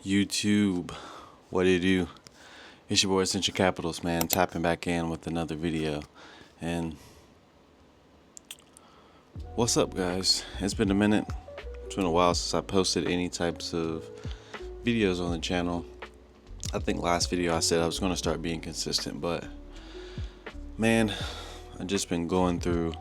YouTube, what do you do? It's your boy Essential Capitals, man, tapping back in with another video. And what's up, guys? It's been a minute. It's been a while since I posted any types of videos on the channel. I think last video I said I was going to start being consistent, but man, I've just been going through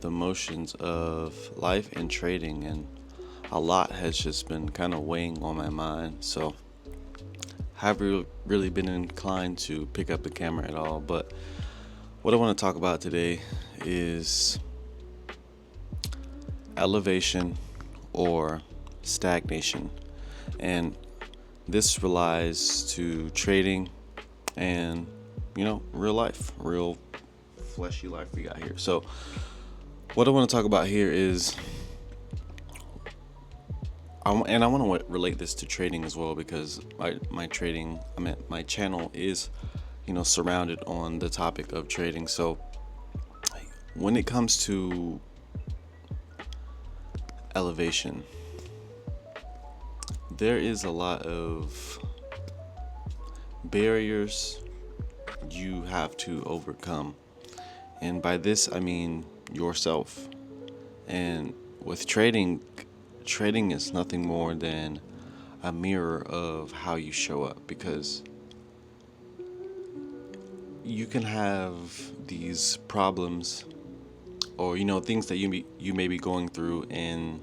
the motions of life and trading, and a lot has just been kind of weighing on my mind. So I haven't really been inclined to pick up the camera at all. But what I want to talk about today is elevation or stagnation. And this relies to trading and, real life, real fleshy life we got here. So what I want to talk about here is, I want to relate this to trading as well, because my channel is, surrounded on the topic of trading. So when it comes to elevation, there is a lot of barriers you have to overcome. And by this, I mean yourself. And with trading is nothing more than a mirror of how you show up, because you can have these problems or things that you may be going through in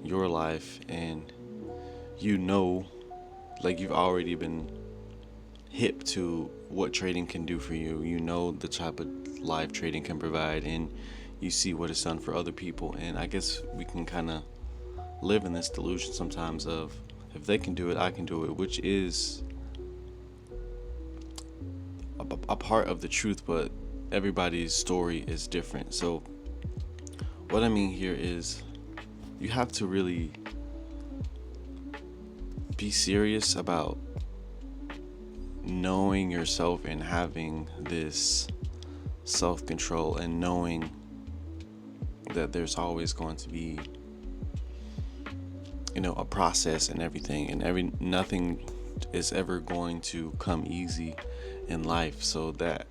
your life, and like you've already been hip to what trading can do for you. You know the type of life trading can provide, and you see what it's done for other people. And I guess we can kind of live in this delusion sometimes of, if they can do it, I can do it, which is a part of the truth, but everybody's story is different. So what I mean here is, you have to really be serious about knowing yourself and having this self-control, and knowing that there's always going to be a process and everything, and nothing is ever going to come easy in life. So that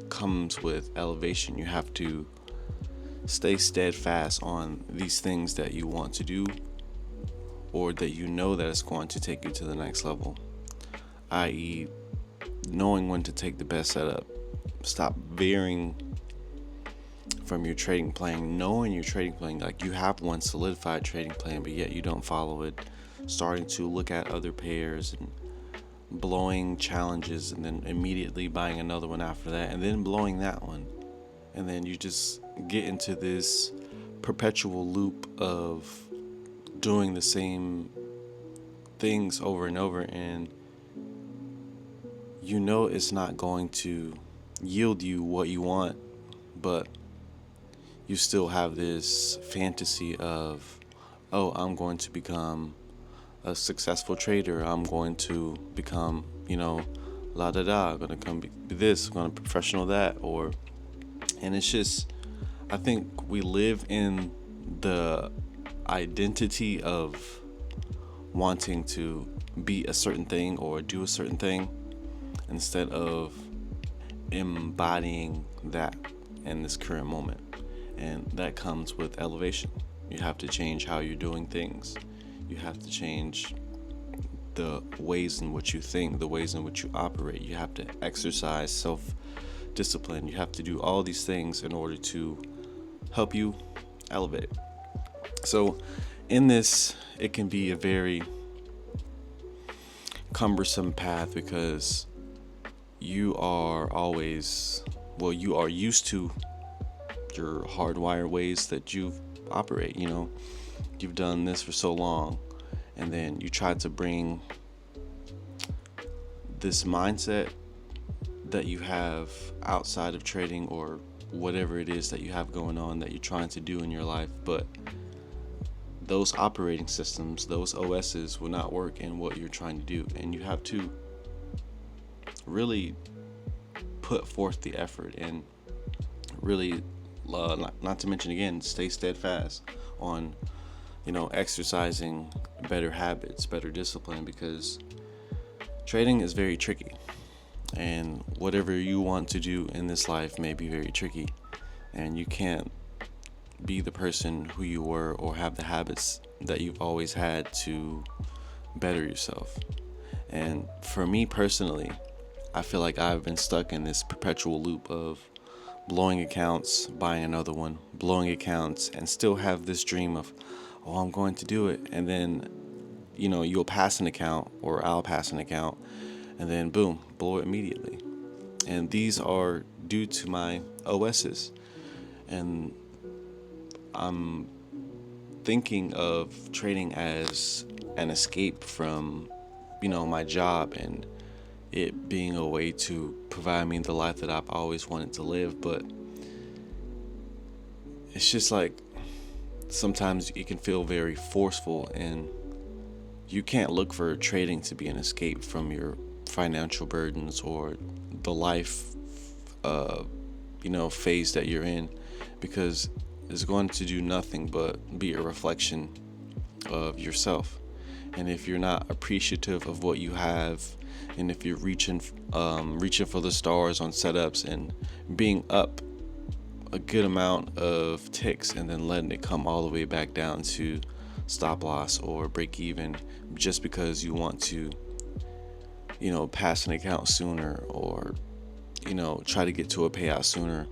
comes with elevation. You have to stay steadfast on these things that you want to do, or that that it's going to take you to the next level, i.e. knowing when to take the best setup. Stop veering from your trading plan, knowing your trading plan, like you have one solidified trading plan, but yet you don't follow it, starting to look at other pairs and blowing challenges, and then immediately buying another one after that, and then blowing that one, and then you just get into this perpetual loop of doing the same things over and over, and it's not going to yield you what you want, but you still have this fantasy of, oh, I'm going to become a successful trader, I'm going to become, la da da, I'm going to come be this, I'm going to professional that, and it's just, I think we live in the identity of wanting to be a certain thing or do a certain thing, instead of embodying that in this current moment. And that comes with elevation. You have to change how you're doing things. You have to change the ways in which you think, the ways in which you operate. You have to exercise self-discipline. You have to do all these things in order to help you elevate. So in this, it can be a very cumbersome path, because you are used to your hardwired ways that you operate. You've done this for so long, and then you try to bring this mindset that you have outside of trading, or whatever it is that you have going on that you're trying to do in your life, but those operating systems, those OSs will not work in what you're trying to do. And you have to really put forth the effort, and really not to mention, again, stay steadfast on exercising better habits, better discipline, because trading is very tricky. And whatever you want to do in this life may be very tricky. And you can't be the person who you were or have the habits that you've always had to better yourself. And for me personally, I feel like I've been stuck in this perpetual loop of blowing accounts, buying another one, blowing accounts, and still have this dream of, oh, I'm going to do it. And then, you'll pass an account, or I'll pass an account, and then boom, blow it immediately. And these are due to my OSs. And I'm thinking of trading as an escape from, my job, and it being a way to provide me the life that I've always wanted to live. But it's just like sometimes it can feel very forceful, and you can't look for trading to be an escape from your financial burdens or the life phase that you're in, because it's going to do nothing but be a reflection of yourself. And if you're not appreciative of what you have, and if you're reaching for the stars on setups and being up a good amount of ticks and then letting it come all the way back down to stop loss or break even just because you want to pass an account sooner, or try to get to a payout sooner,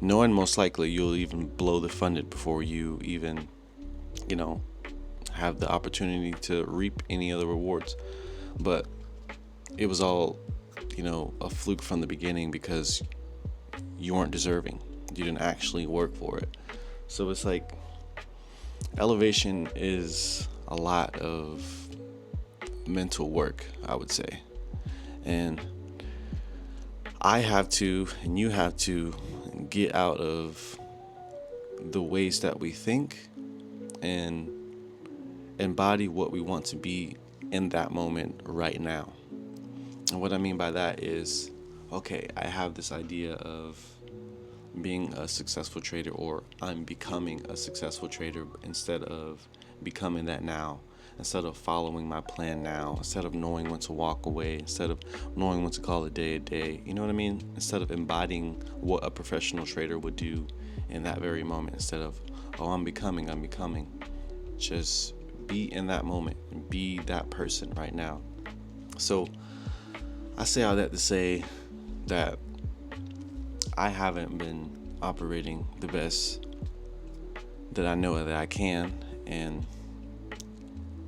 knowing most likely you'll even blow the funded before you even have the opportunity to reap any other rewards. But it was all a fluke from the beginning, because you weren't deserving. You didn't actually work for it. So it's like elevation is a lot of mental work, I would say. And I have to, and you have to, get out of the ways that we think and embody what we want to be in that moment right now. And what I mean by that is, okay, I have this idea of being a successful trader, or I'm becoming a successful trader, instead of becoming that now, instead of following my plan now, instead of knowing when to walk away, instead of knowing when to call a day, you know what I mean? Instead of embodying what a professional trader would do in that very moment, instead of, oh, I'm becoming. Just be in that moment and be that person right now. So I say all that to say that I haven't been operating the best that I know that I can, and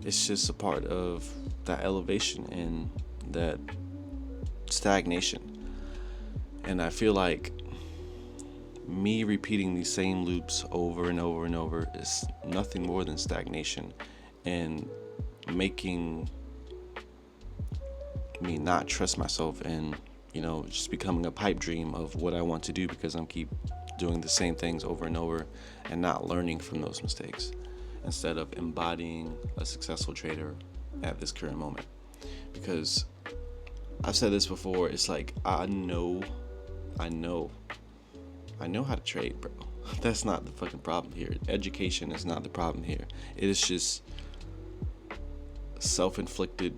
it's just a part of that elevation and that stagnation. And I feel like me repeating these same loops over and over and over is nothing more than stagnation, and making me not trust myself, and just becoming a pipe dream of what I want to do, because I'm keep doing the same things over and over and not learning from those mistakes, instead of embodying a successful trader at this current moment. Because I've said this before, it's like I know how to trade, bro. That's not the fucking problem here. Education is not the problem here. It is just self-inflicted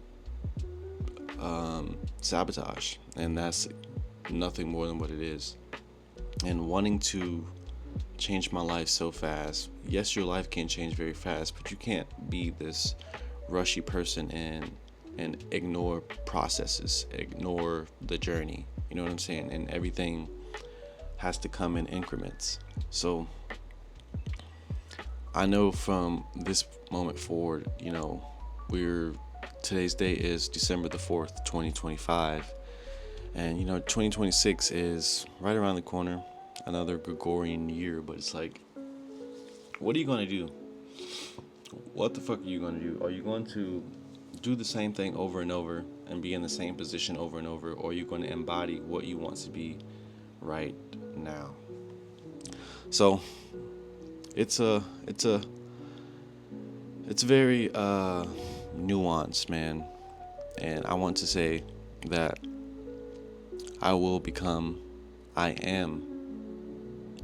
sabotage, and that's nothing more than what it is. And wanting to change my life so fast, yes, your life can change very fast, but you can't be this rushy person and ignore processes, ignore the journey, you know what I'm saying? And everything has to come in increments. So I know from this moment forward, today's date is December the 4th, 2025. And 2026 is right around the corner, another Gregorian year. But it's like, what are you going to do? What the fuck are you going to do? Are you going to do the same thing over and over and be in the same position over and over? Or are you going to embody what you want to be right now? So it's very nuanced, man. And I want to say that I am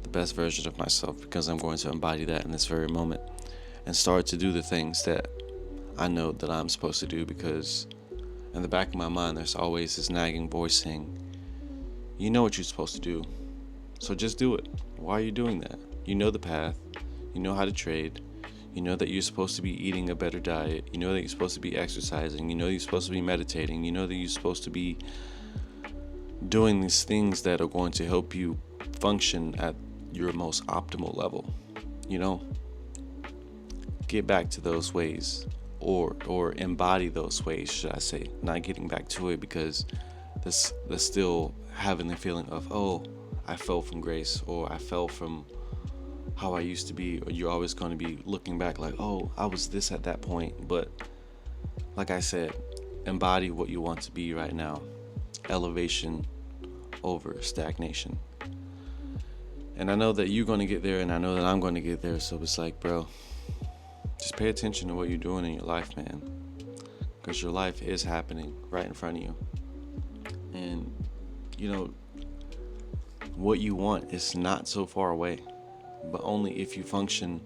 the best version of myself, because I'm going to embody that in this very moment. and start to do the things that I know that I'm supposed to do, because in the back of my mind there's always this nagging voice saying, you know what you're supposed to do, so just do it. Why are you doing that? You know the path, you know how to trade, you know that you're supposed to be eating a better diet, you know that you're supposed to be exercising, you know you're supposed to be meditating, you know that you're supposed to be doing these things that are going to help you function at your most optimal level. You know, get back to those ways, or embody those ways, should I say. Not getting back to it because that's still having the feeling of, oh, I fell from grace, or I fell from how I used to be. Or you're always going to be looking back like, oh, I was this at that point. But like I said, embody what you want to be right now. Elevation over stagnation. And I know that you're going to get there, and I know that I'm going to get there. So it's like, bro, just pay attention to what you're doing in your life, man, because your life is happening right in front of you. And you know, what you want is not so far away, but only if you function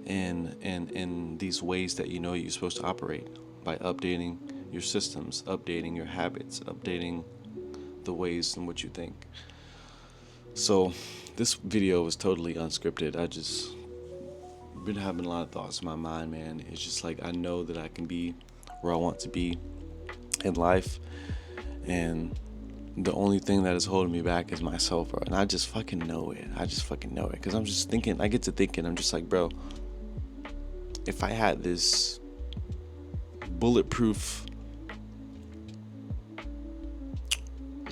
in these ways that you know you're supposed to operate, by updating your systems, updating your habits, updating the ways in which you think. So this video was totally unscripted. I just been having a lot of thoughts in my mind, man. It's just like, I know that I can be where I want to be in life, and the only thing that is holding me back is myself, bro. And I just fucking know it. Because I'm just thinking, I get to thinking, I'm just like, bro, if I had this bulletproof,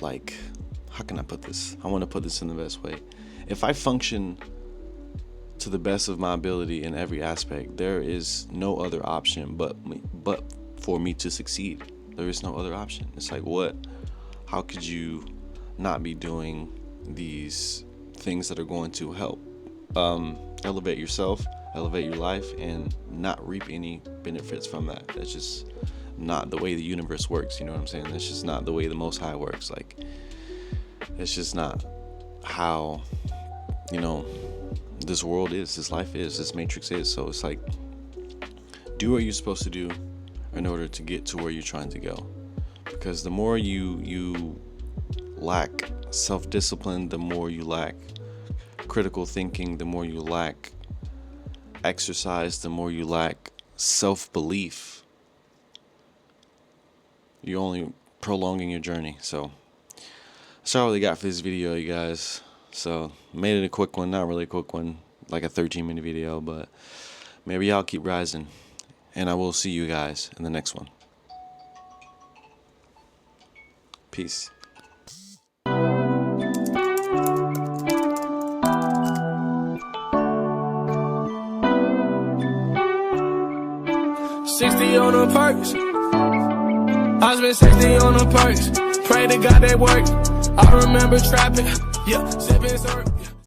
like, how can I put this? I want to put this in the best way. If I function to the best of my ability in every aspect, there is no other option but for me to succeed. There is no other option. It's like, what? How could you not be doing these things that are going to help elevate yourself, elevate your life, and not reap any benefits from that? That's just not the way the universe works. You know what I'm saying? That's just not the way the Most High works. Like, it's just not how, you know, this world is, this life is, this matrix is. So it's like, do what you're supposed to do in order to get to where you're trying to go. Because the more you lack self-discipline, the more you lack critical thinking, the more you lack exercise, the more you lack self-belief, you're only prolonging your journey. So that's all I really got for this video, you guys. So made it a quick one, not really a quick one, like a 13-minute video, but maybe y'all keep rising, and I will see you guys in the next one. Peace. $60 on the perks. I spent 60 on the perks. Pray to God they work. I remember trapping, yeah, sipping syrup.